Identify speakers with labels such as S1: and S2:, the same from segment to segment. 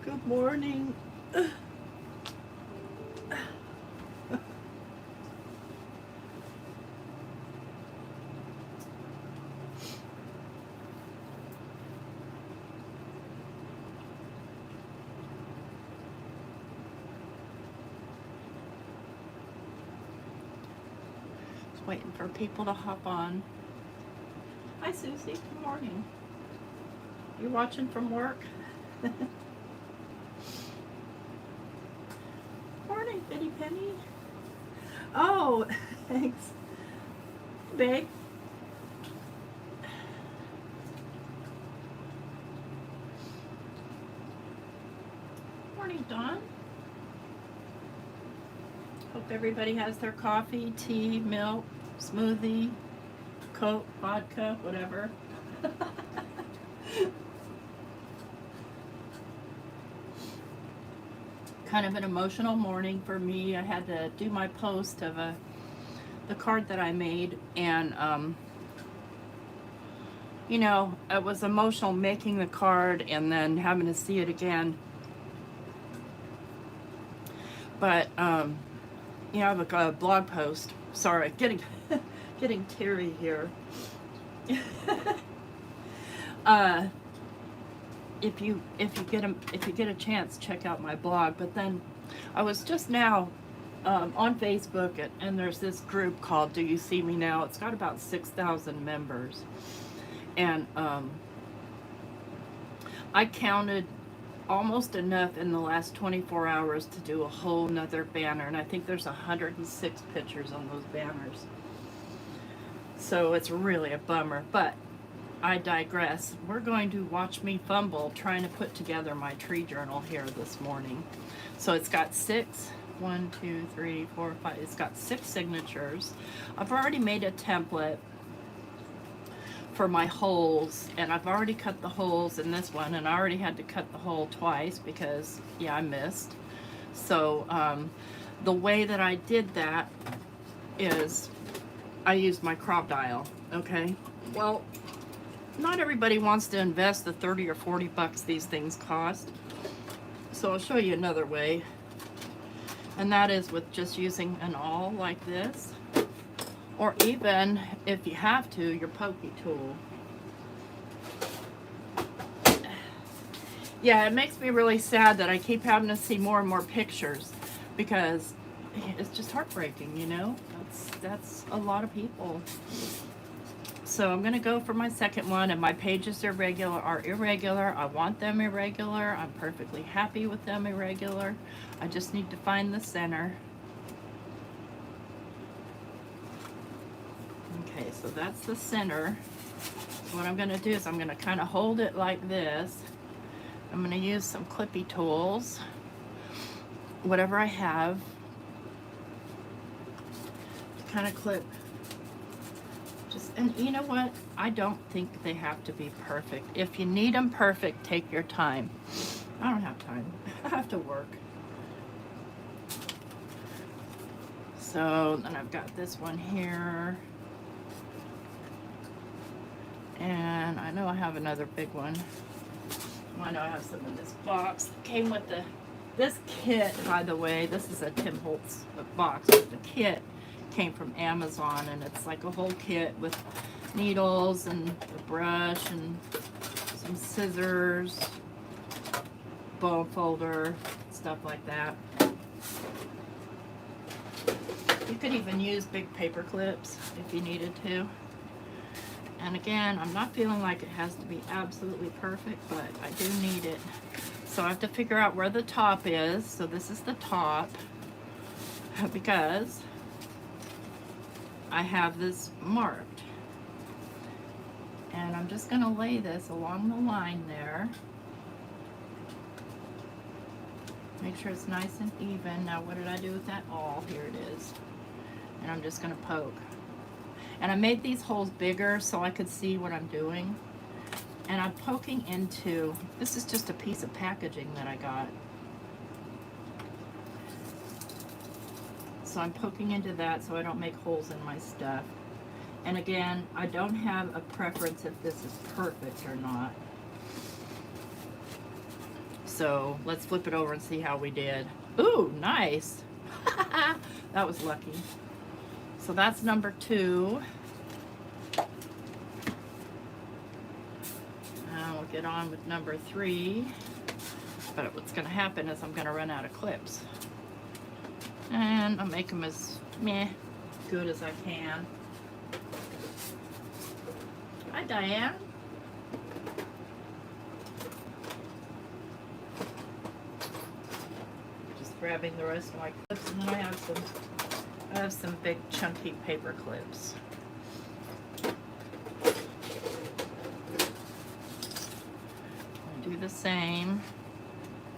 S1: Good morning. Just waiting for people to hop on. Hi, Susie. Good morning. You watching from work? Morning, Bitty Penny. Oh, thanks, babe. Morning, Dawn. Hope everybody has their coffee, tea, milk, smoothie, Coke, vodka, whatever. Kind of an emotional morning for me. I had to do my post of the card that I made, and you know, it was emotional making the card and then having to see it again. But you know, I have a blog post. Sorry, getting getting teary here. If you get a chance, check out my blog. But then I was just now on Facebook, and there's this group called Do You See Me Now? It's got about 6,000 members, and I counted almost enough in the last 24 hours to do a whole nother banner, and I think there's 106 pictures on those banners. So it's really a bummer, but I digress. We're going to watch me fumble trying to put together my tree journal here this morning. So it's got 1, 2, 3, 4, 5. It's got 6 signatures. I've already made a template for my holes, and I've already cut the holes in this one, and I already had to cut the hole twice because, yeah, I missed. So the way that I did that is I used my crop dial, okay? Well, not everybody wants to invest the 30 or 40 bucks these things cost. So I'll show you another way. And that is with just using an awl like this. Or even, if you have to, your pokey tool. Yeah, it makes me really sad that I keep having to see more and more pictures, because it's just heartbreaking, you know? That's a lot of people. So I'm going to go for my second one, and my pages are irregular. I want them irregular. I'm perfectly happy with them irregular. I just need to find the center. Okay, so that's the center. So what I'm going to do is I'm going to kind of hold it like this. I'm going to use some clippy tools, whatever I have, to kind of clip. And you know what? I don't think they have to be perfect. If you need them perfect, take your time. I don't have time. I have to work. So then I've got this one here. And I know I have another big one. I know I have some in this box. Came with this kit, by the way. This is a Tim Holtz box, but the kit came from Amazon, and it's like a whole kit with needles and a brush and some scissors, bone folder, stuff like that. You could even use big paper clips if you needed to. And again, I'm not feeling like it has to be absolutely perfect, but I do need it. So I have to figure out where the top is. So this is the top, because I have this marked, and I'm just going to lay this along the line there. Make sure it's nice and even. Now what did I do with that awl? Here it is. And I'm just going to poke. And I made these holes bigger so I could see what I'm doing. And I'm poking into, this is just a piece of packaging that I got. So I'm poking into that so I don't make holes in my stuff. And again, I don't have a preference if this is perfect or not. So let's flip it over and see how we did. Ooh, nice. That was lucky. So that's number 2. Now we'll get on with number 3. But what's going to happen is I'm going to run out of clips. And I'll make them as good as I can. Hi, Diane. Just grabbing the rest of my clips, and then I have some big chunky paper clips. I'll do the same.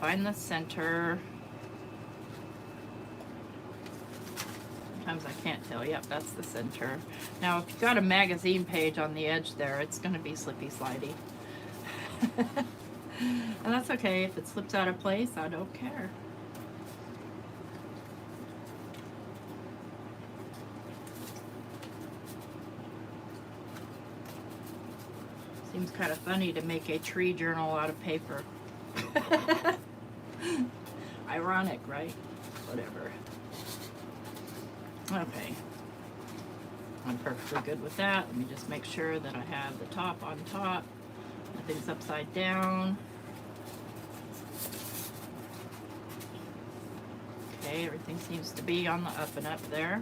S1: Find the center. Sometimes I can't tell. Yep, that's the center. Now, if you've got a magazine page on the edge there, it's going to be slippy slidey. And that's okay. If it slips out of place, I don't care. Seems kind of funny to make a tree journal out of paper. Ironic, right? Whatever. Okay. I'm perfectly good with that. Let me just make sure that I have the top on top. Nothing's upside down. Okay, everything seems to be on the up and up there.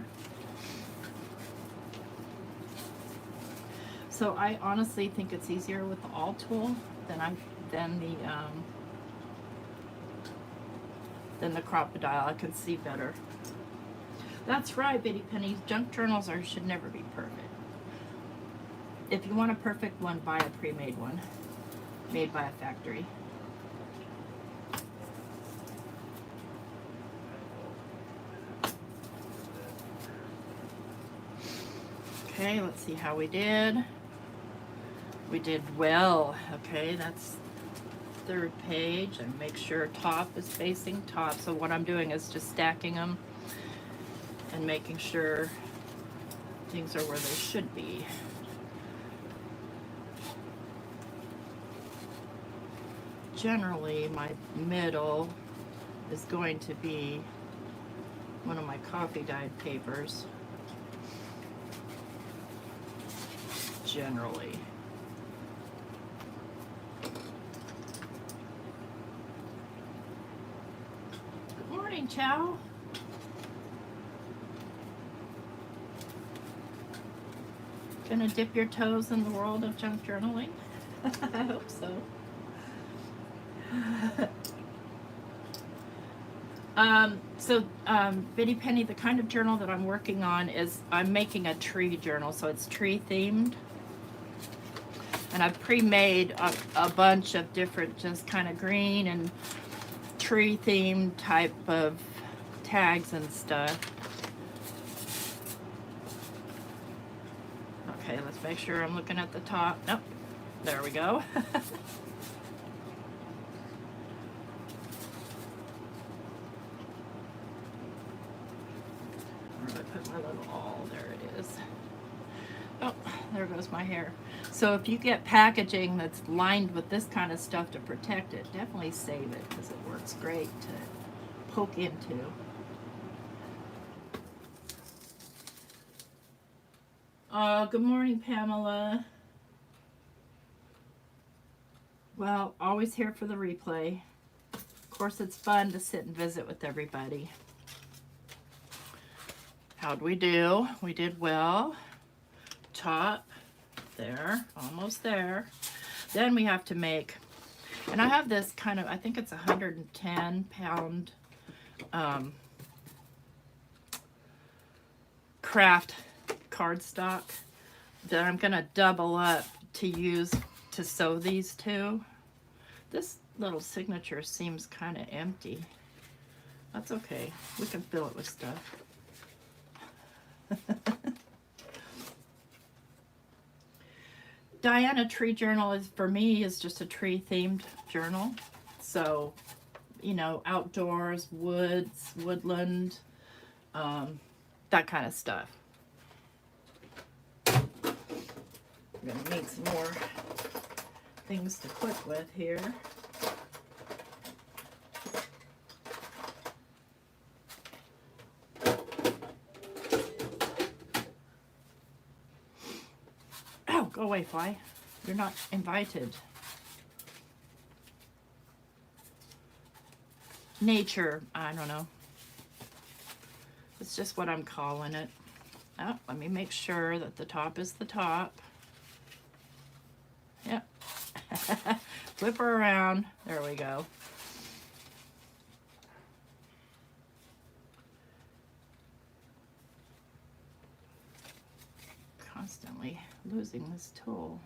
S1: So I honestly think it's easier with the All tool than the Crop-A-Dial. I can see better. That's right, Bitty Penny. Junk journals should never be perfect. If you want a perfect one, buy a pre-made one, made by a factory. Okay, let's see how we did. We did well. Okay, that's 3rd page, and make sure top is facing top. So what I'm doing is just stacking them and making sure things are where they should be. Generally, my middle is going to be one of my coffee dyed papers. Generally. Good morning, Chow. Gonna dip your toes in the world of junk journaling? I hope so. Bitty Penny, the kind of journal that I'm working on is I'm making a tree journal, so it's tree themed. And I've pre-made a bunch of different, just kind of green and tree themed type of tags and stuff. Okay, let's make sure I'm looking at the top. Nope, there we go. Where did I put my little awl? There it is. Oh, there goes my hair. So if you get packaging that's lined with this kind of stuff to protect it, definitely save it because it works great to poke into. Good morning, Pamela. Well, always here for the replay. Of course, it's fun to sit and visit with everybody. How'd we do? We did well. Top, there, almost there. Then we have to make, and I have this kind of, I think it's 110-pound craft cardstock that I'm gonna double up to use to sew these to. This little signature seems kind of empty. That's okay. We can fill it with stuff. Diana Tree Journal is, for me, is just a tree themed journal. So, you know, outdoors, woods, woodland, that kind of stuff. I'm gonna need some more things to clip with here. away, fly. You're not invited. Nature, I don't know. It's just what I'm calling it. Oh, let me make sure that the top is the top. Yep. Flip her around. There we go. Constantly losing this tool.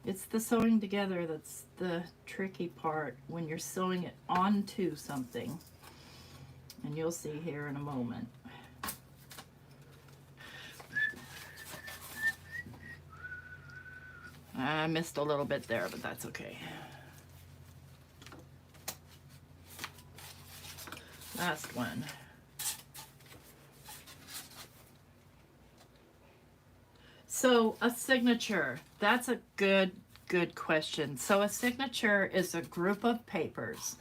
S1: It's the sewing together that's the tricky part when you're sewing it onto something. And you'll see here in a moment. I missed a little bit there, but that's okay. Last one. So a signature, that's a good question. So a signature is a group of papers.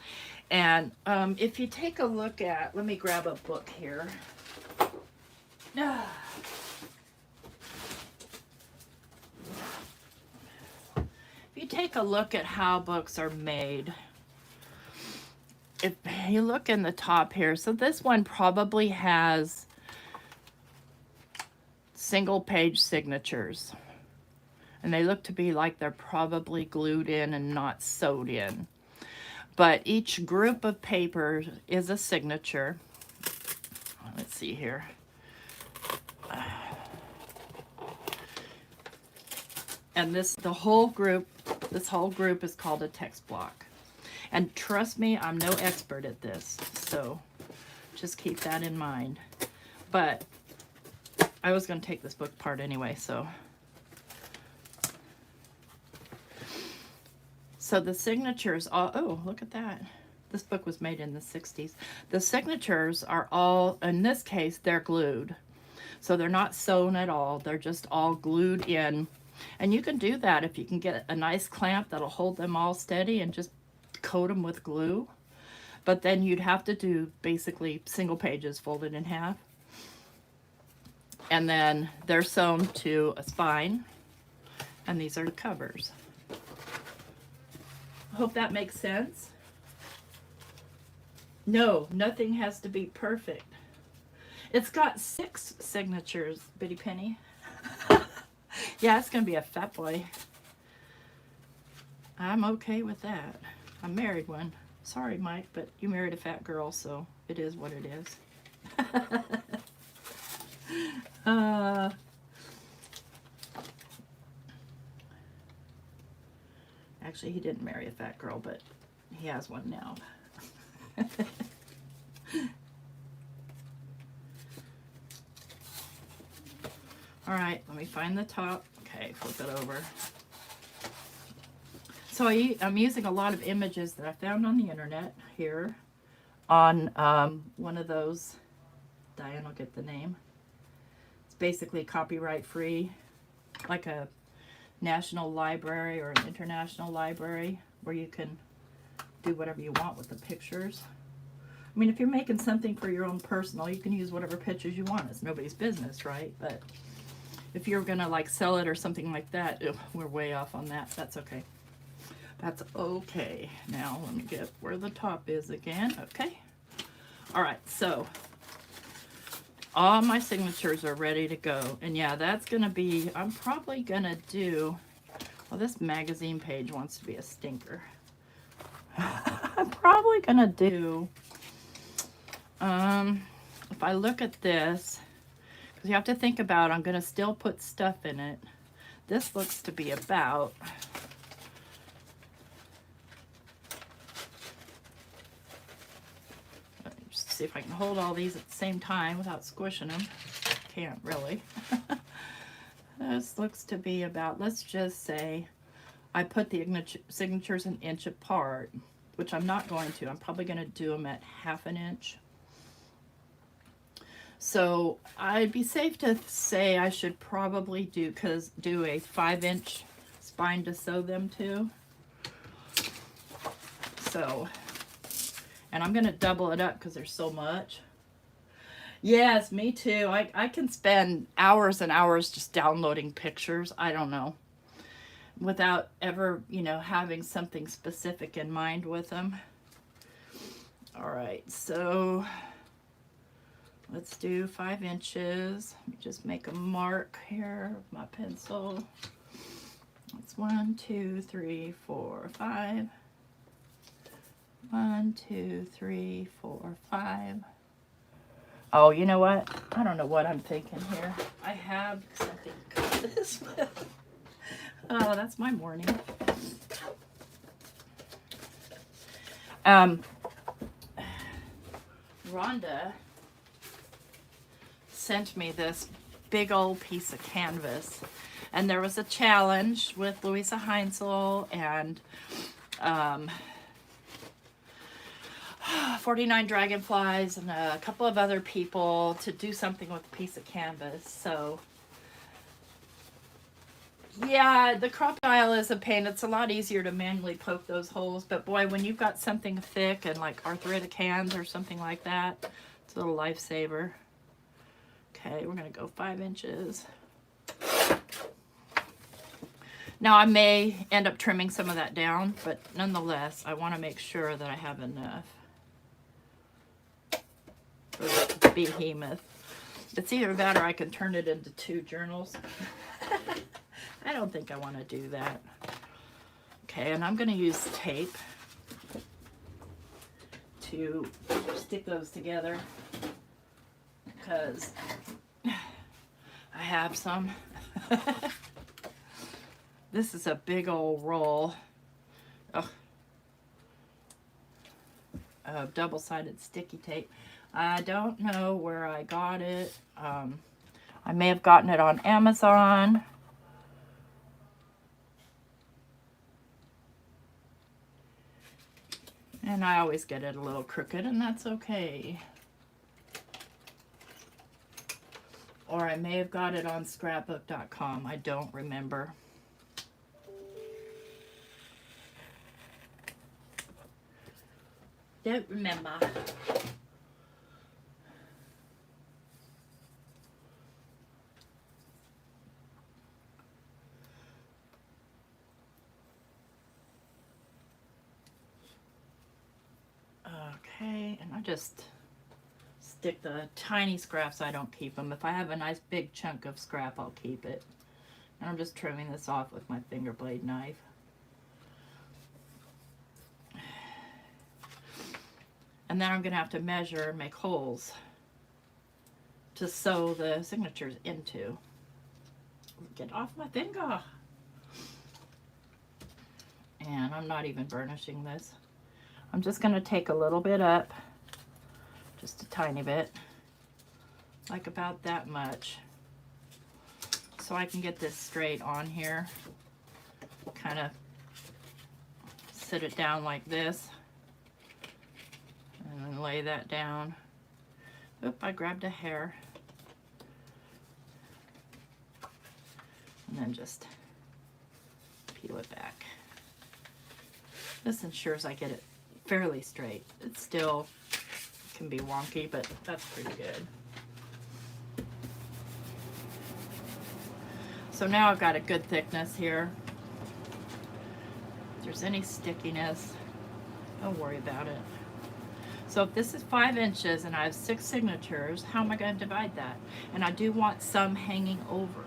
S1: And if you take a look at, let me grab a book here. If you take a look at how books are made, if you look in the top here, so this one probably has single page signatures, and they look to be like they're probably glued in and not sewed in. But each group of papers is a signature. Let's see here. And this whole group is called a text block. And trust me, I'm no expert at this, so just keep that in mind. But I was going to take this book apart anyway, so the signatures, oh, look at that. This book was made in the 60s. The signatures are all, in this case, they're glued. So they're not sewn at all. They're just all glued in. And you can do that if you can get a nice clamp that'll hold them all steady and just coat them with glue. But then you'd have to do basically single pages folded in half. And then they're sewn to a spine. And these are the covers. I hope that makes sense. No, nothing has to be perfect. It's got 6 signatures, Bitty Penny. Yeah, it's going to be a fat boy. I'm okay with that. I married one. Sorry, Mike, but you married a fat girl, so it is what it is. Actually, he didn't marry a fat girl, but he has one now. All right, let me find the top. Okay, flip it over. So I'm using a lot of images that I found on the internet here on one of those. Diane will get the name. It's basically copyright free, like a national library or an international library where you can do whatever you want with the pictures. I mean, if you're making something for your own personal, you can use whatever pictures you want. It's nobody's business, right? But if you're gonna like sell it or something like that, we're way off on that. That's okay. That's okay. Now let me get where the top is again. Okay. All right, so all my signatures are ready to go. And yeah, that's gonna be, I'm probably gonna do, well, this magazine page wants to be a stinker. I'm probably gonna do, if I look at this, because you have to think about, I'm gonna still put stuff in it. This looks to be about, just see if I can hold all these at the same time without squishing them. Can't really. This looks to be about, let's just say, I put the signatures an inch apart, which I'm not going to. I'm probably going to do them at 1/2 inch. So I'd be safe to say I should probably do a 5-inch spine to sew them to. So, and I'm going to double it up because there's so much. Yes, me too. I can spend hours and hours just downloading pictures. I don't know. Without ever, having something specific in mind with them. All right, so let's do 5 inches. Let me just make a mark here with my pencil. It's 1, 2, 3, 4, 5. 1, 2, 3, 4, 5. Oh, you know what? I don't know what I'm thinking here. I have something to cut this with. Oh, that's my morning. Rhonda sent me this big old piece of canvas, and there was a challenge with Louisa Heinzel and 49 Dragonflies and a couple of other people to do something with a piece of canvas. So yeah, the crocodile is a pain. It's a lot easier to manually poke those holes, but boy, when you've got something thick and like arthritic hands or something like that, it's a little lifesaver. Okay, we're gonna go 5 inches. Now I may end up trimming some of that down, but nonetheless, I want to make sure that I have enough for the behemoth. It's either that or I can turn it into 2 journals. I don't think I want to do that. Okay, and I'm going to use tape to stick those together because I have some. This is a big old roll of double-sided sticky tape. I don't know where I got it. I may have gotten it on Amazon. And I always get it a little crooked, and that's okay. Or I may have got it on scrapbook.com. I don't remember. Don't remember. Okay, and I just stick the tiny scraps. I don't keep them. If I have a nice big chunk of scrap, I'll keep it. And I'm just trimming this off with my finger blade knife. And then I'm going to have to measure and make holes to sew the signatures into. Get off my finger. And I'm not even burnishing this. I'm just going to take a little bit up, just a tiny bit, like about that much, so I can get this straight on here. Kind of sit it down like this, and then lay that down. Oop, I grabbed a hair. And then just peel it back. This ensures I get it fairly straight. It still can be wonky, but that's pretty good. So now I've got a good thickness here. If there's any stickiness, don't worry about it. So if this is 5 inches and I have 6 signatures, how am I going to divide that? And I do want some hanging over.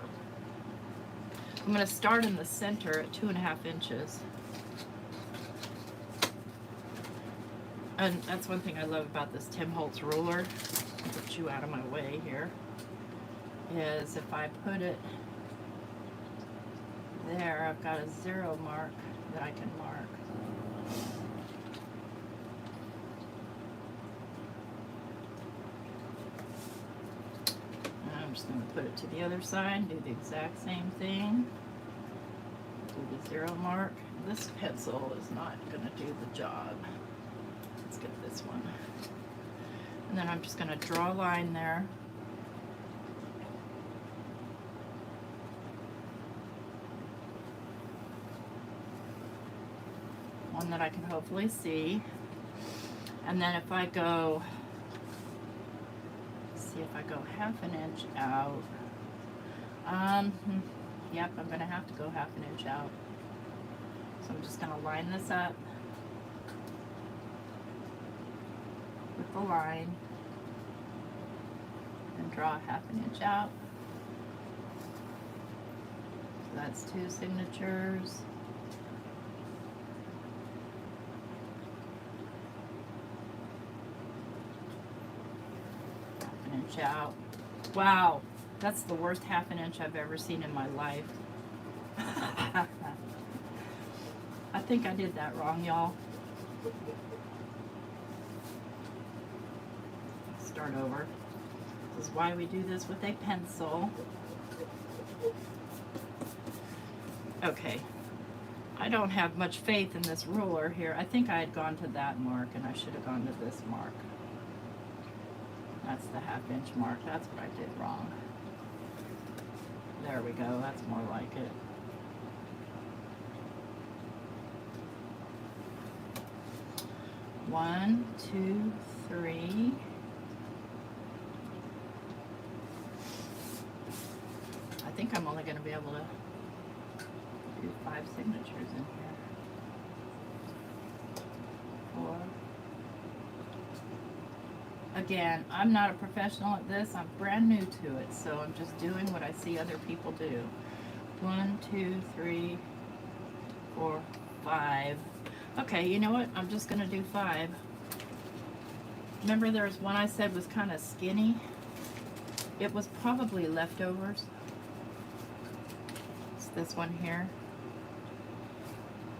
S1: I'm going to start in the center at 2.5 inches. And that's one thing I love about this Tim Holtz ruler. I'll put you out of my way here. Is if I put it there, I've got a 0 mark that I can mark. And I'm just going to put it to the other side, do the exact same thing. Do the 0 mark. This pencil is not going to do the job. Let's get this one. And then I'm just going to draw a line there. One that I can hopefully see. And then if I go, let's see if I go ½ an inch out. Yep, I'm gonna have to go ½ an inch out. So I'm just gonna line this up with the line and draw ½ an inch out. So that's 2 signatures. ½ an inch out. Wow, that's the worst ½ an inch I've ever seen in my life. I think I did that wrong, y'all. Start over. This is why we do this with a pencil. Okay. I don't have much faith in this ruler here. I think I had gone to that mark and I should have gone to this mark. That's the ½ inch mark. That's what I did wrong. There we go. That's more like it. One, two, three. I think I'm only going to be able to do 5 signatures in here. 4. Again, I'm not a professional at this. I'm brand new to it, so I'm just doing what I see other people do. 1, 2, 3, 4, 5. Okay, you know what? I'm just going to do 5. Remember there was one I said was kind of skinny? It was probably leftovers. It's this one here.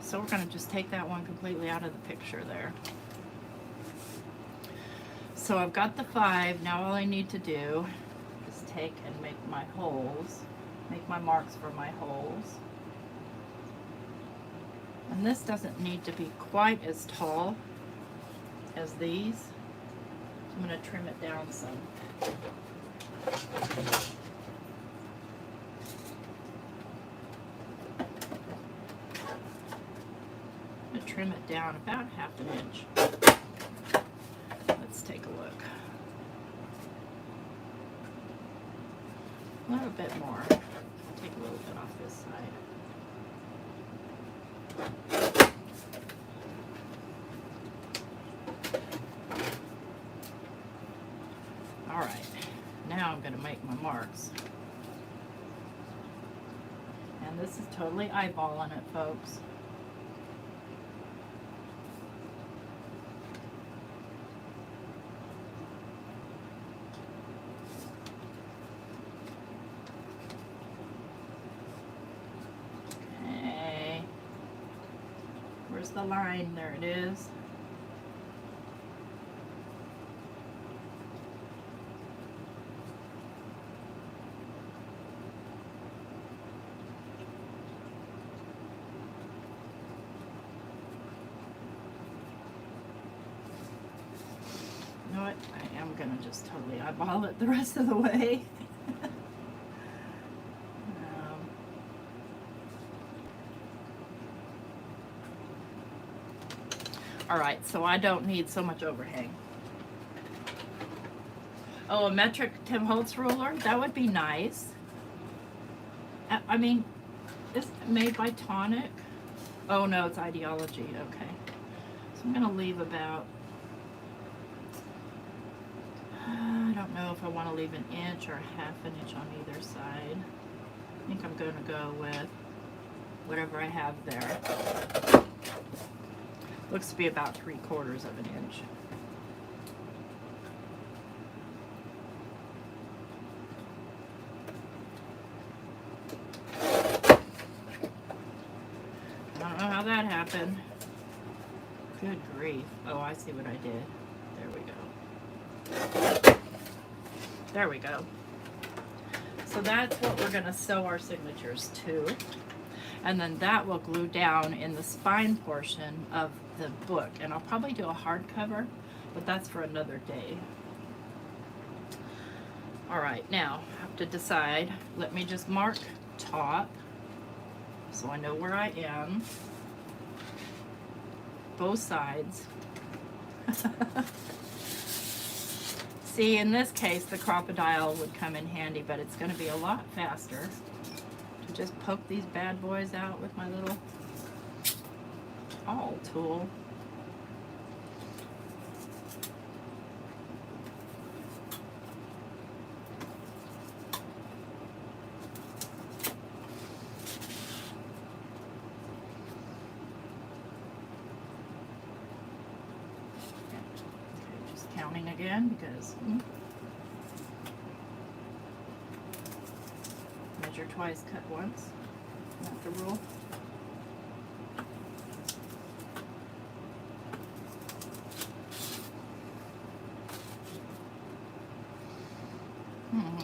S1: So we're going to just take that one completely out of the picture there. So I've got the 5. Now all I need to do is take and make my holes, make my marks for my holes. And this doesn't need to be quite as tall as these. I'm going to trim it down some. I'm going to trim it down about ½ an inch. Let's take a look. A little bit more. Take a little bit off this side. Alright, now I'm going to make my marks. And this is totally eyeballing it, folks. Okay. Where's the line? There it is. You know what? I am going to just totally eyeball it the rest of the way. Alright, so I don't need so much overhang. Oh, a metric Tim Holtz ruler? That would be nice. I mean, it's made by Tonic. Oh no, it's Ideology. Okay. So I'm going to leave about, I don't know if I want to leave an inch or ½ an inch on either side. I think I'm going to go with whatever I have there. Looks to be about 3/4 of an inch. I don't know how that happened. Good grief. Oh, I see what I did. There we go. There we go. So that's what we're going to sew our signatures to. And then that will glue down in the spine portion of the book. And I'll probably do a hardcover, but that's for another day. All right, now I have to decide. Let me just mark top so I know where I am. Both sides. See, in this case, the crocodile would come in handy, but it's going to be a lot faster to just poke these bad boys out with my little awl tool. Counting again because measure twice, cut once. Not the rule.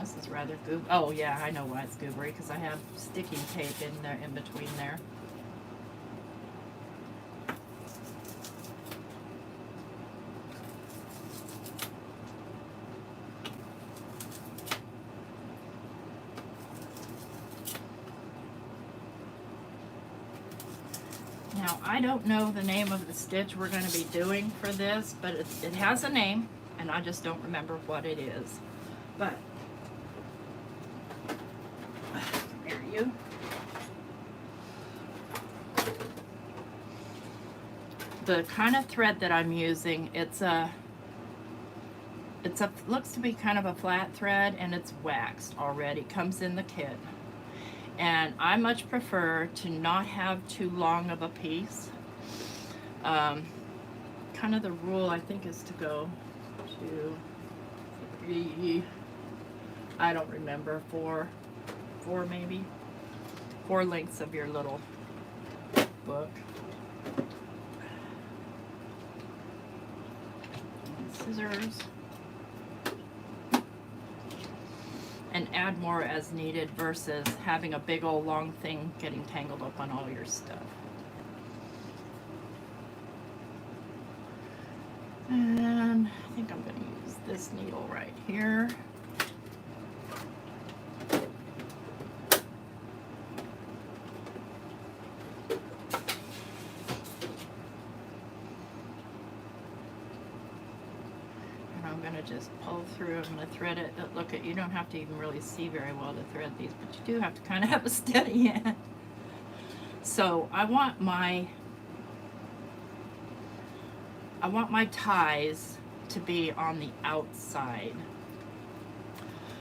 S1: This is rather goob. Oh yeah, I know why it's goobery, because I have sticking tape in there, in between there. Now, I don't know the name of the stitch we're going to be doing for this, but it has a name, and I just don't remember what it is. But, come here, you. The kind of thread that I'm using, looks to be kind of a flat thread, and it's waxed already. Comes in the kit. And I much prefer to not have too long of a piece. Kind of the rule, I think, is to go to 3, I don't remember, 4 maybe. 4 lengths of your little book. And scissors. And add more as needed versus having a big old long thing getting tangled up on all your stuff. And I think I'm going to use this needle right here. Just pull through. I'm going to thread it. Look, you don't have to even really see very well to thread these, but you do have to kind of have a steady hand. So I want my ties to be on the outside.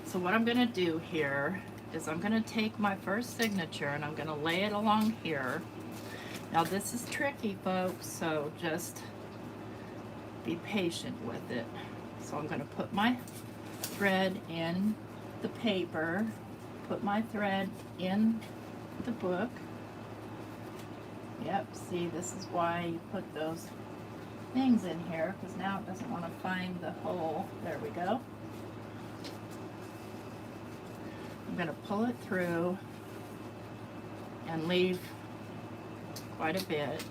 S1: So what I'm going to do here is I'm going to take my first signature and I'm going to lay it along here. Now this is tricky, folks, so just be patient with it. So I'm going to put my thread in the paper, put my thread in the book. Yep, see, this is why you put those things in here, because now it doesn't want to find the hole. There we go. I'm going to pull it through and leave quite a bit.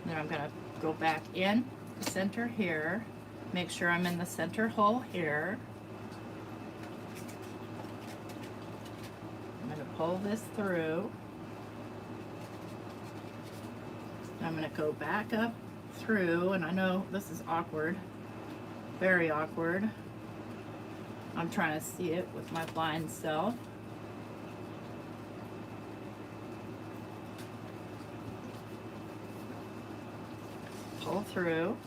S1: Then I'm going to go back in the center here. Make sure I'm in the center hole here. I'm going to pull this through. I'm going to go back up through, and I know this is awkward, very awkward. I'm trying to see it with my blind self. Pull through.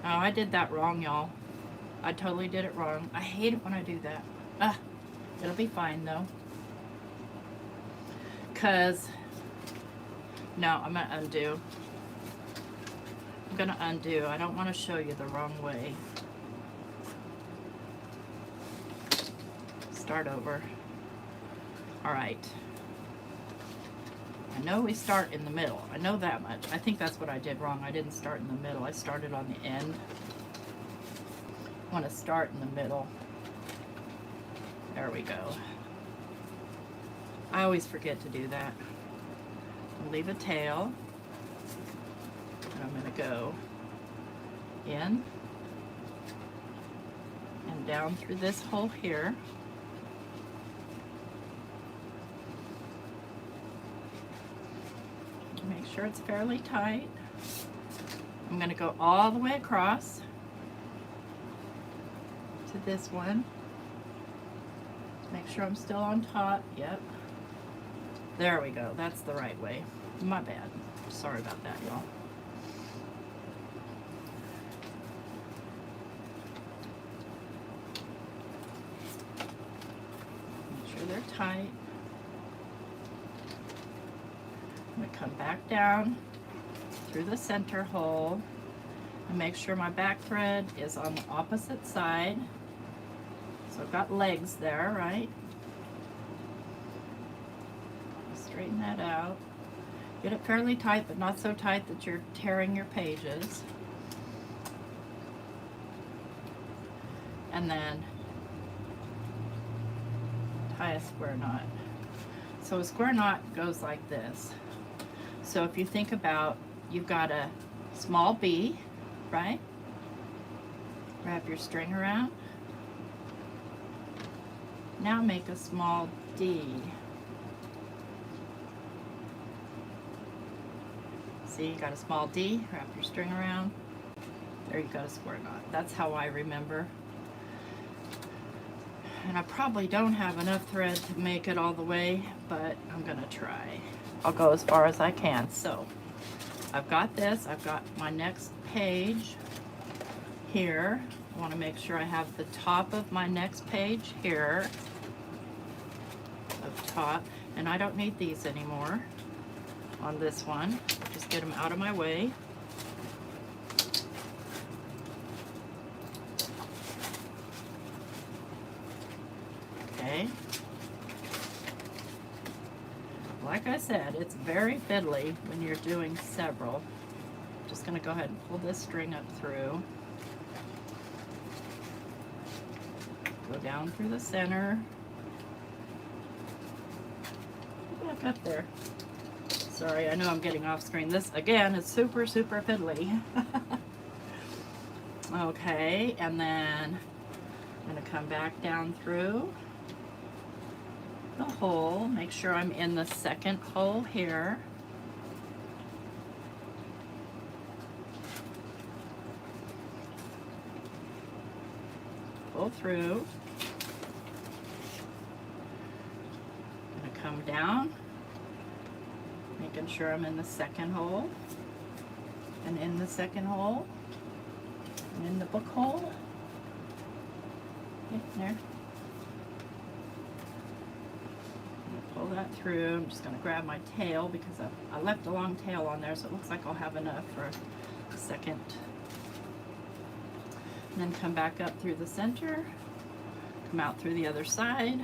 S1: Oh, I did that wrong, y'all. I totally did it wrong. I hate it when I do that. It'll be fine, though. No, I'm going to undo. I'm going to undo. I don't want to show you the wrong way. Start over. All right. I know we start in the middle. I know that much. I think that's what I did wrong. I didn't start in the middle. I started on the end. I want to start in the middle. There we go. I always forget to do that. I'll leave a tail. And I'm going to go in and down through this hole here. Make sure it's fairly tight. I'm going to go all the way across to this one. Make sure I'm still on top. Yep. There we go. That's the right way. My bad. Sorry about that, y'all. Make sure they're tight. I'm going to come back down through the center hole and make sure my back thread is on the opposite side. So I've got legs there, right? Straighten that out. Get it fairly tight, but not so tight that you're tearing your pages. And then tie a square knot. So a square knot goes like this. So if you think about, you've got a small B, right? Wrap your string around. Now make a small D. See, you got a small D, wrap your string around. There you got a square knot. That's how I remember. And I probably don't have enough thread to make it all the way, but I'm gonna try. I'll go as far as I can. So I've got this, I've got my next page here. I want to make sure I have the top of my next page here up top, and I don't need these anymore on this one. Just get them out of my way. Okay. Like I said, it's very fiddly when you're doing several. Just going to go ahead and pull this string up through. Go down through the center. Back up there. Sorry, I know I'm getting off screen. This, again, is super, super fiddly. Okay, and then I'm going to come back down through the hole. Make sure I'm in the second hole here. Pull through. I'm going to come down, making sure I'm in the second hole, and in the second hole, and in the book hole. Okay, there. Pull that through. I'm just going to grab my tail because I left a long tail on there, so it looks like I'll have enough for a second. And then come back up through the center, come out through the other side.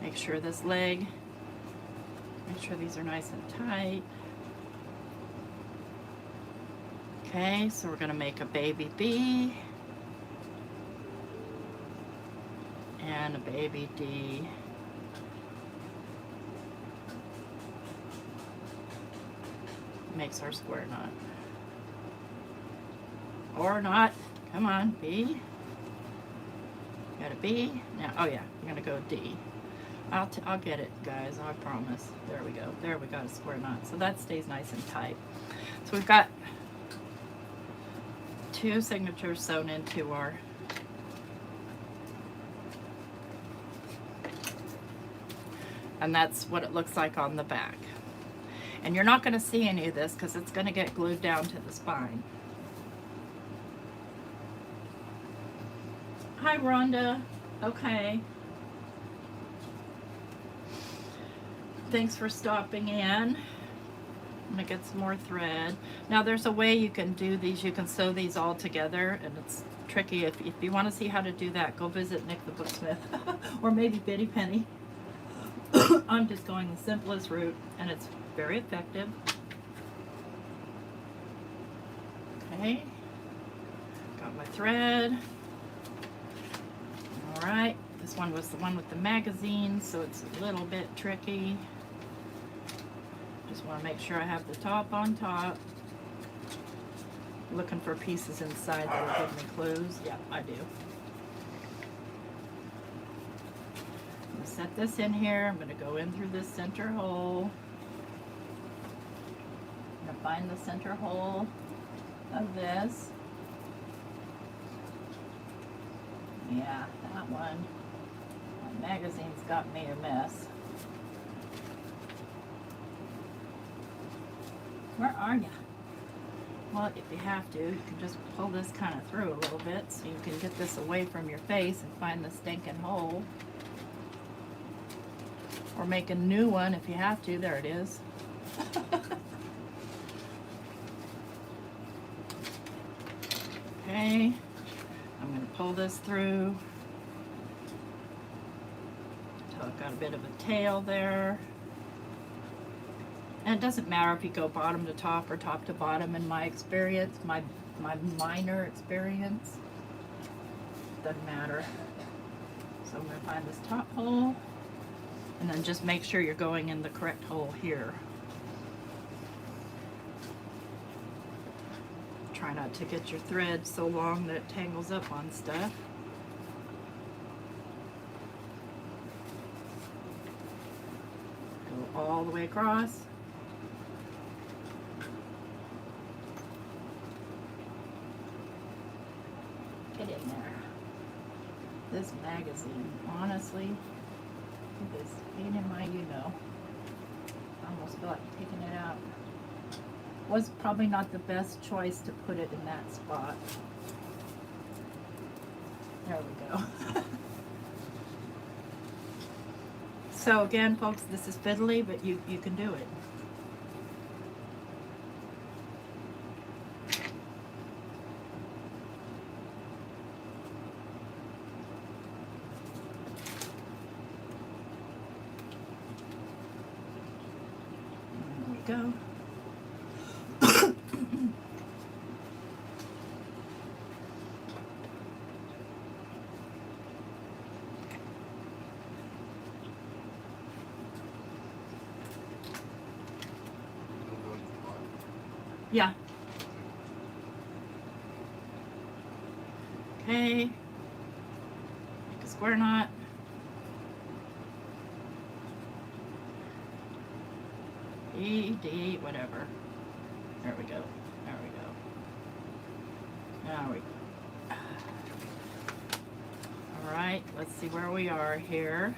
S1: Make sure this leg, make sure these are nice and tight. Okay, so we're going to make a baby B and a baby D. Makes our square knot. Or not. Come on, B. Got a B. Now, oh yeah, I'm going to go D. I'll get it, guys, I promise. There we go. There we got a square knot. So that stays nice and tight. So we've got 2 signatures sewn into our and that's what it looks like on the back. And you're not going to see any of this because it's going to get glued down to the spine. Hi, Rhonda. Okay. Thanks for stopping in. I'm going to get some more thread. Now there's a way you can do these. You can sew these all together, and it's tricky. If you want to see how to do that, go visit Nick the Booksmith or maybe Bitty Penny. I'm just going the simplest route, and it's very effective. Okay, got my thread. All right, this one was the one with the magazine, so it's a little bit tricky. Just want to make sure I have the top on top. Looking for pieces inside that will give me clues. Yeah, I do. set this in here. I'm going to go in through this center hole. I'm going to find the center hole of this. Yeah, that one. My magazine's got me a mess. Where are you? Well, if you have to, you can just pull this kind of through a little bit so you can get this away from your face and find the stinking hole. Or make a new one if you have to. There it is. Okay, I'm going to pull this through until I've got a bit of a tail there. And it doesn't matter if you go bottom to top or top to bottom in my experience, my minor experience. Doesn't matter. So I'm going to find this top hole and then just make sure you're going in the correct hole here. Try not to get your thread so long that it tangles up on stuff. Go all the way across. Get in there. This magazine, honestly, it is pain in my you-know. I almost feel like taking it out. Was probably not the best choice to put it in that spot. There we go. So again, folks, this is fiddly, but you can do it. There we go. Yeah. Okay. Make a square knot. E, D, whatever. There we go. There we go. There we go. All right, let's see where we are here.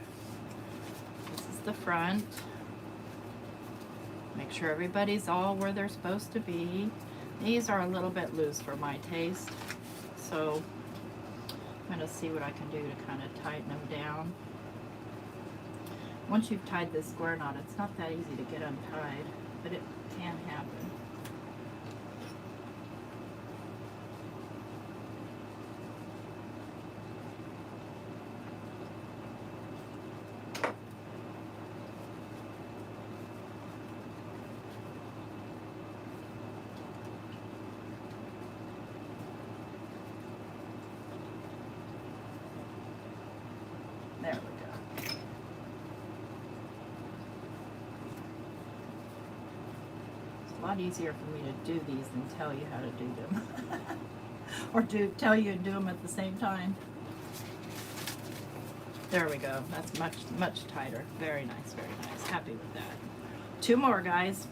S1: This is the front. Make sure everybody's all where they're supposed to be. These are a little bit loose for my taste, so I'm going to see what I can do to kind of tighten them down. Once you've tied this square knot, it's not that easy to get untied, but it can happen. There we go. It's a lot easier for me to do these than tell you how to do them. Or tell you and do them at the same time. There we go. That's much tighter. Very nice, very nice. Happy with that. 2 more, guys.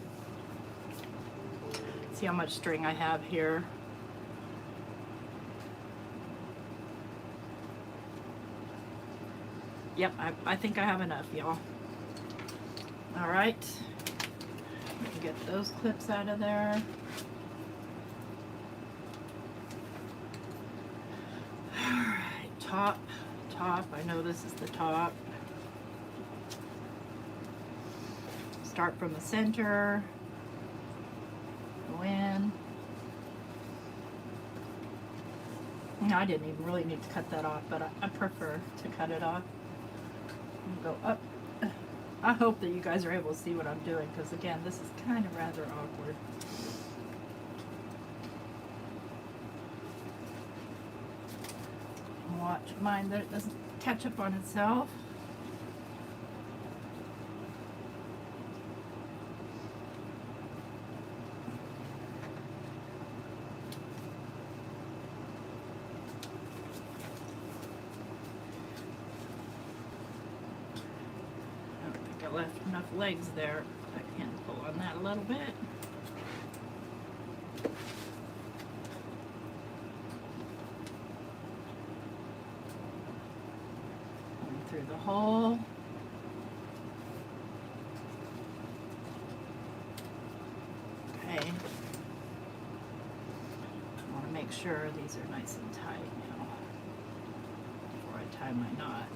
S1: See how much string I have here. Yep, I think I have enough, y'all. All right. Let me get those clips out of there. All right, top. I know this is the top. Start from the center. Go in. No, I didn't even really need to cut that off, but I prefer to cut it off. Go up. I hope that you guys are able to see what I'm doing, because again, this is kind of rather awkward. Watch mine that it doesn't catch up on itself. left enough legs there. I can pull on that a little bit. Going through the hole. Okay. I want to make sure these are nice and tight now before I tie my knot.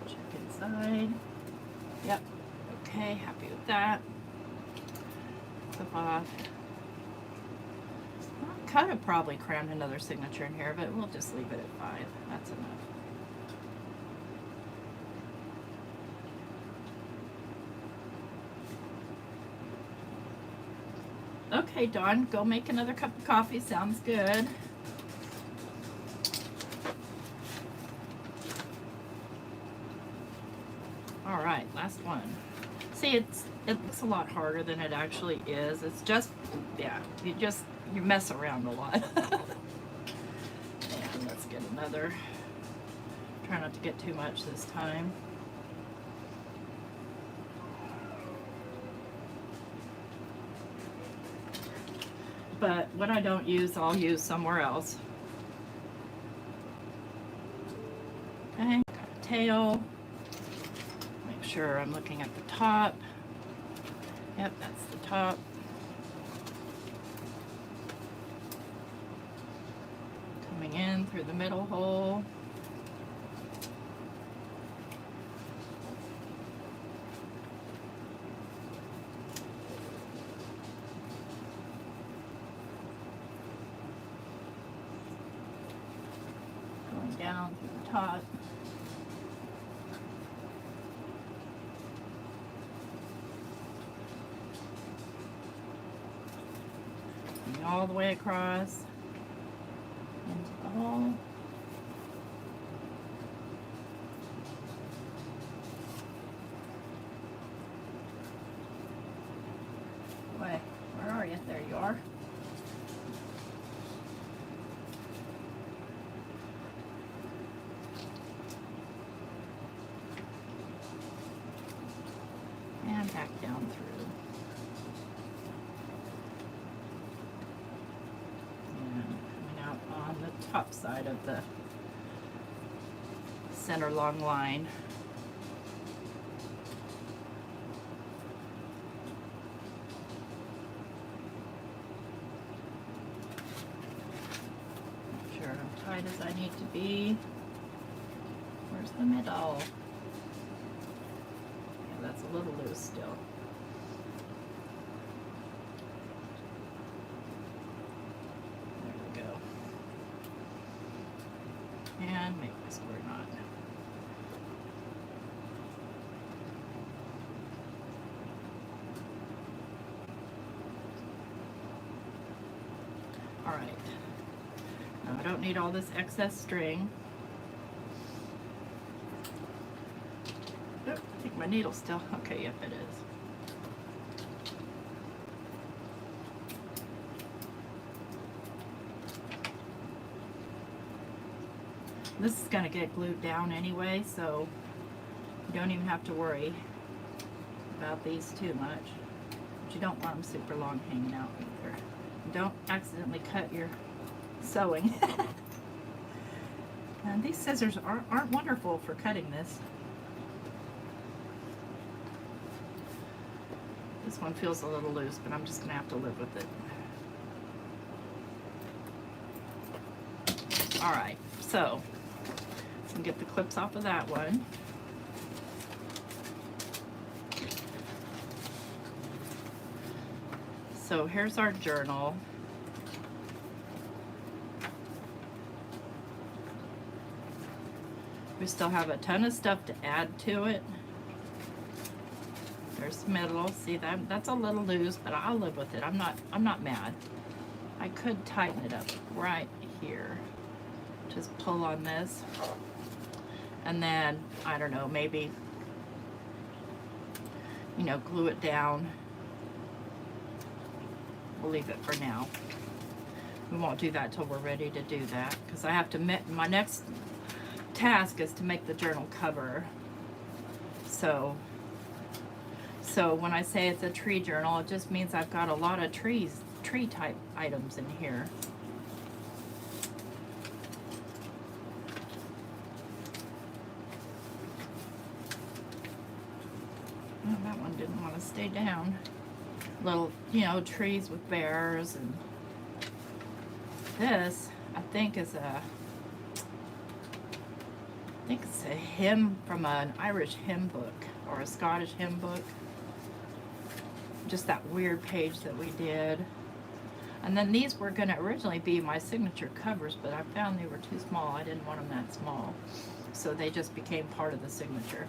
S1: Check inside. Yep. Okay, happy with that. Clip off. I could have probably crammed another signature in here, but we'll just leave it at 5. That's enough. Okay, Dawn, go make another cup of coffee. Sounds good. All right, last one. See, it looks a lot harder than it actually is. It's just, yeah, you mess around a lot. And let's get another. Try not to get too much this time. But what I don't use, I'll use somewhere else. Okay, got a tail. Make sure I'm looking at the top. Yep, that's the top. Coming in through the middle hole. Going down through the top. All the way across into the hole. Wait, where are you? There you are. And back down through. Top side of the center long line. Make sure I'm tight as I need to be. Where's the middle? Yeah, that's a little loose still. And make my square knot. All right. Now I don't need all this excess string. Oh, I think my needle's still, okay, yep it is. This is going to get glued down anyway, so you don't even have to worry about these too much. But you don't want them super long hanging out either. Don't accidentally cut your sewing. And these scissors aren't wonderful for cutting this. This one feels a little loose, but I'm just going to have to live with it. All right, so and get the clips off of that one. So here's our journal. We still have a ton of stuff to add to it. There's the middle. See, that's a little loose, but I'll live with it. I'm not mad. I could tighten it up right here. Just pull on this. And then, I don't know, maybe, you know, glue it down. We'll leave it for now. We won't do that till we're ready to do that, because I have to, my next task is to make the journal cover. So So when I say it's a tree journal, it just means I've got a lot of tree type items in here. Oh, that one didn't want to stay down. Little, you know, trees with bears. And this, I think it's a hymn from an Irish hymn book or a Scottish hymn book. Just that weird page that we did. And then these were going to originally be my signature covers, but I found they were too small. I didn't want them that small. So they just became part of the signature.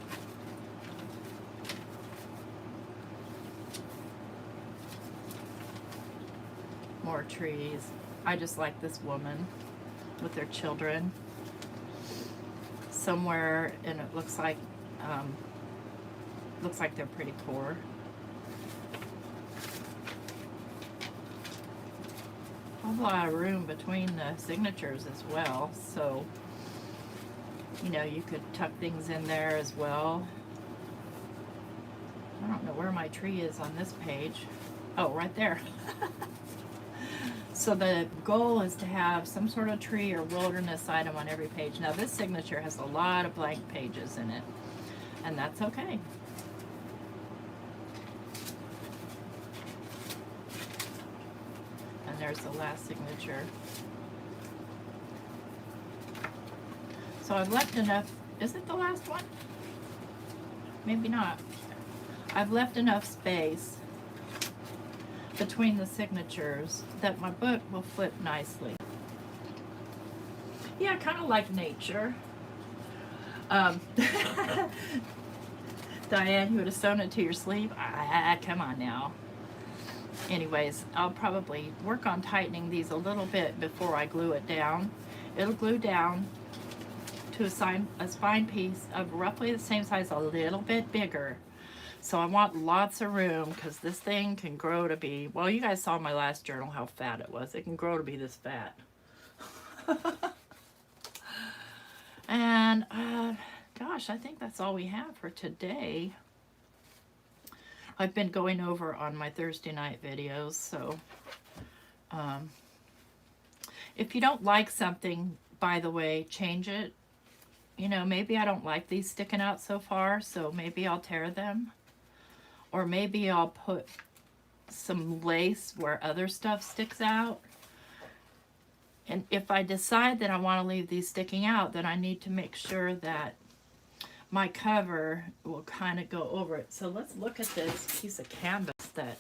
S1: More trees. I just like this woman with their children somewhere, and it looks like they're pretty poor. A lot of room between the signatures as well, so you know, you could tuck things in there as well. I don't know where my tree is on this page. Oh, right there. So the goal is to have some sort of tree or wilderness item on every page. Now this signature has a lot of blank pages in it, and that's okay. And there's the last signature. So I've left enough. Is it the last one? Maybe not. I've left enough space between the signatures that my book will flip nicely. Yeah, kind of like nature. Diane, you would have sewn it to your sleeve? Come on now. Anyways, I'll probably work on tightening these a little bit before I glue it down. It'll glue down to a spine piece of roughly the same size, a little bit bigger. So I want lots of room because this thing can grow to be, well, you guys saw my last journal how fat it was. It can grow to be this fat. And gosh, I think that's all we have for today. I've been going over on my Thursday night videos, so if you don't like something, by the way, change it. You know, maybe I don't like these sticking out so far, so maybe I'll tear them. Or maybe I'll put some lace where other stuff sticks out. And if I decide that I want to leave these sticking out, then I need to make sure that my cover will kind of go over it. So let's look at this piece of canvas that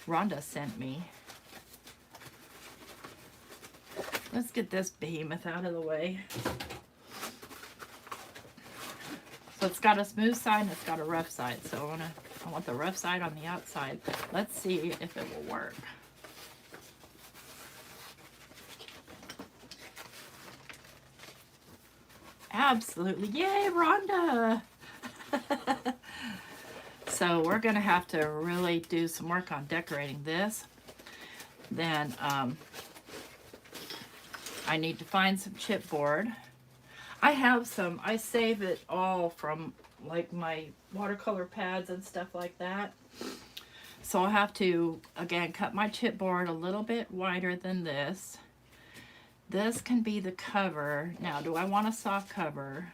S1: Rhonda sent me. Let's get this behemoth out of the way. So it's got a smooth side and it's got a rough side. So I want the rough side on the outside. Let's see if it will work. Absolutely. Yay, Rhonda! So we're going to have to really do some work on decorating this. Then I need to find some chipboard. I have some. I save it all from like my watercolor pads and stuff like that. So I'll have to, again, cut my chipboard a little bit wider than this. This can be the cover. Now, do I want a soft cover?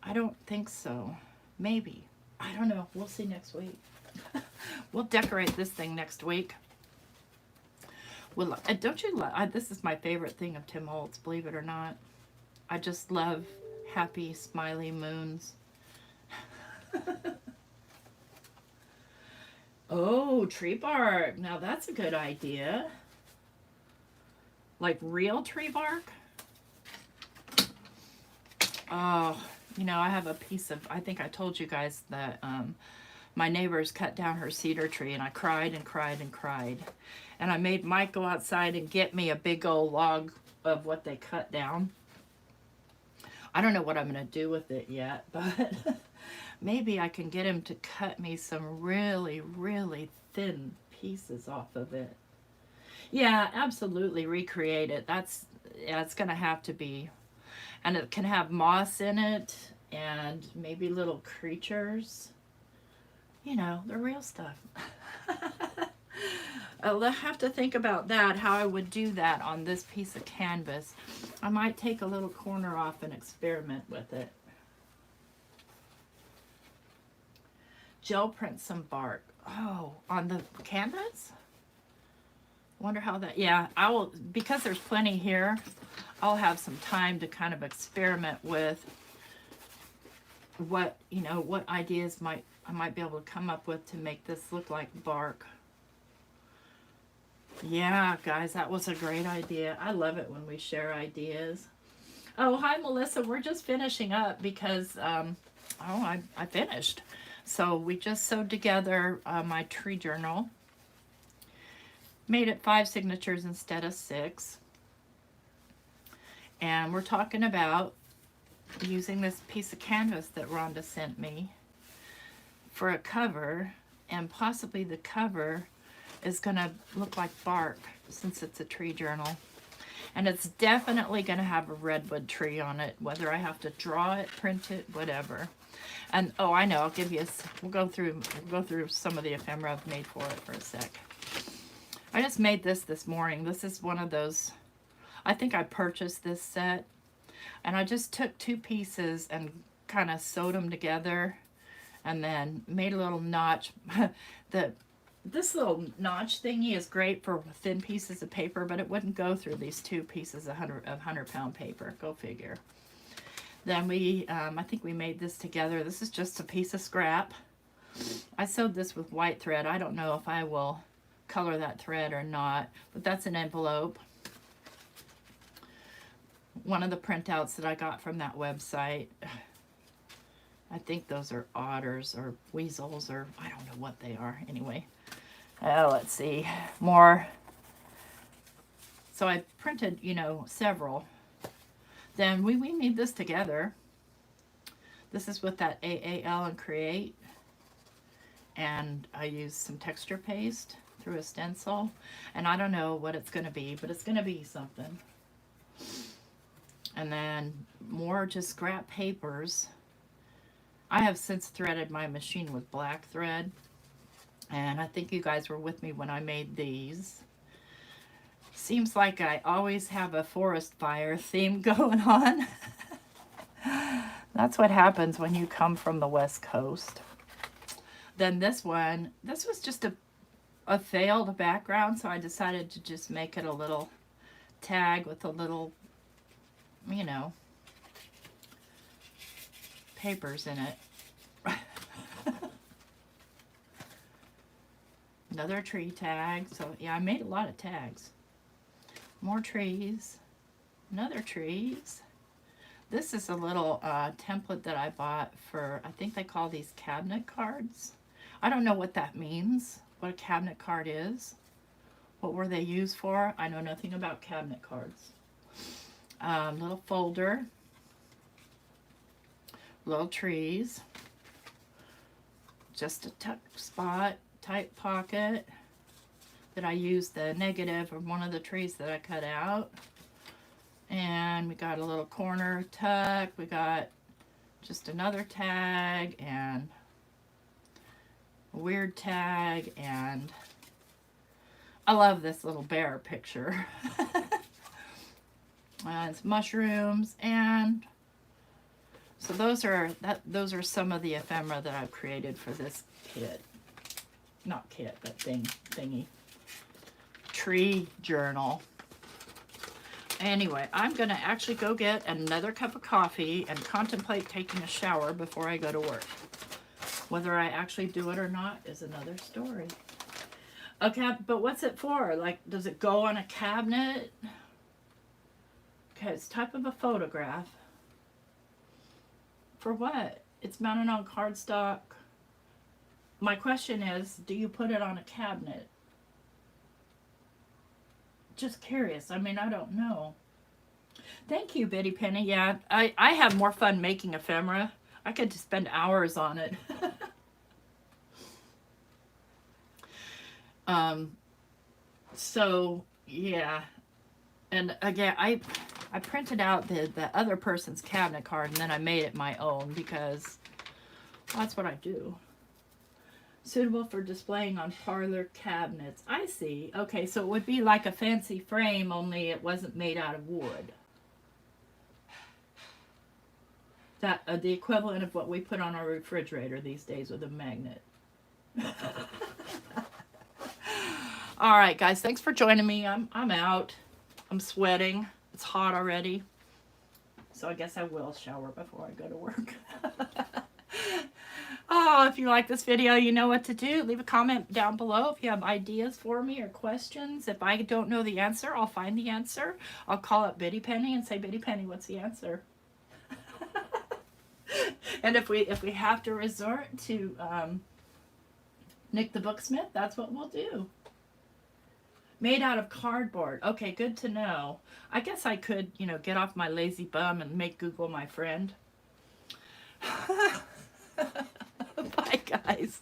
S1: I don't think so. Maybe. I don't know. We'll see next week. We'll decorate this thing next week. Well, don't you love, this is my favorite thing of Tim Holtz, believe it or not. I just love happy, smiley moons. Oh, tree bark. Now that's a good idea. Like real tree bark? Oh, you know, I have a piece of, I think I told you guys that my neighbors cut down her cedar tree, and I cried and cried and cried. And I made Mike go outside and get me a big old log of what they cut down. I don't know what I'm going to do with it yet, but maybe I can get him to cut me some really, really thin pieces off of it. Yeah, absolutely recreate it. Yeah, it's going to have to be. And it can have moss in it and maybe little creatures. you know, the real stuff. I'll have to think about that, how I would do that on this piece of canvas. I might take a little corner off and experiment with it. Gel print some bark. Oh, on the canvas? Wonder how that, yeah, I will, because there's plenty here, I'll have some time to kind of experiment with what, you know, what ideas I might be able to come up with to make this look like bark. Yeah, guys, that was a great idea. I love it when we share ideas. Oh, hi, Melissa. We're just finishing up because, I finished. So we just sewed together my tree journal. Made it 5 signatures instead of 6. And we're talking about using this piece of canvas that Rhonda sent me for a cover, and possibly the cover is going to look like bark since it's a tree journal. And it's definitely going to have a redwood tree on it, whether I have to draw it, print it, whatever. And oh, I know, I'll give you we'll go through some of the ephemera I've made for it for a sec. I just made this morning. This is one of those, I think I purchased this set, and I just took 2 pieces and kind of sewed them together and then made a little notch. This little notch thingy is great for thin pieces of paper, but it wouldn't go through these 2 pieces of 100-pound paper. Go figure. Then I think we made this together. This is just a piece of scrap. I sewed this with white thread. I don't know if I will color that thread or not, but that's an envelope. One of the printouts that I got from that website. I think those are otters or weasels, or I don't know what they are. Anyway, let's see more. So I printed, you know, several. Then we made this together. This is with that AAL and Create, and I used some texture paste through a stencil, and I don't know what it's going to be, but it's going to be something. And then more just scrap papers. I have since threaded my machine with black thread, and I think you guys were with me when I made these. Seems like I always have a forest fire theme going on. That's what happens when you come from the West Coast. Then this one, this was just a failed background, so I decided to just make it a little tag with a little, you know, papers in it. Another tree tag. So yeah, I made a lot of tags. More trees. Another trees. This is a little template that I bought for, I think they call these cabinet cards. I don't know what that means, what a cabinet card is. What were they used for? I know nothing about cabinet cards. Little folder. Little trees. Just a tuck spot, tight pocket that I used the negative of one of the trees that I cut out. And we got a little corner tuck. We got just another tag and a weird tag, and I love this little bear picture. It's mushrooms, and so those are some of the ephemera that I've created for this kit. Not kit, but thingy. Tree journal. Anyway, I'm going to actually go get another cup of coffee and contemplate taking a shower before I go to work. Whether I actually do it or not is another story. Okay, but what's it for? Like, does it go on a cabinet? Okay, it's type of a photograph. For what? It's mounted on cardstock. My question is, do you put it on a cabinet? Just curious. I mean, I don't know. Thank you, Betty Penny. Yeah, I have more fun making ephemera. I could just spend hours on it. So, yeah. And again, I printed out the other person's cabinet card, and then I made it my own because, well, that's what I do. Suitable for displaying on parlor cabinets. I see. Okay, so it would be like a fancy frame, only it wasn't made out of wood. That the equivalent of what we put on our refrigerator these days with a magnet. All right, guys, thanks for joining me. I'm out. I'm sweating. It's hot already. So I guess I will shower before I go to work. Oh, if you like this video, you know what to do. Leave a comment down below if you have ideas for me or questions. If I don't know the answer, I'll find the answer. I'll call up Biddy Penny and say, Biddy Penny, what's the answer? And if we have to resort to Nick the Booksmith, that's what we'll do. Made out of cardboard. Okay, good to know. I guess I could, get off my lazy bum and make Google my friend. Bye, guys.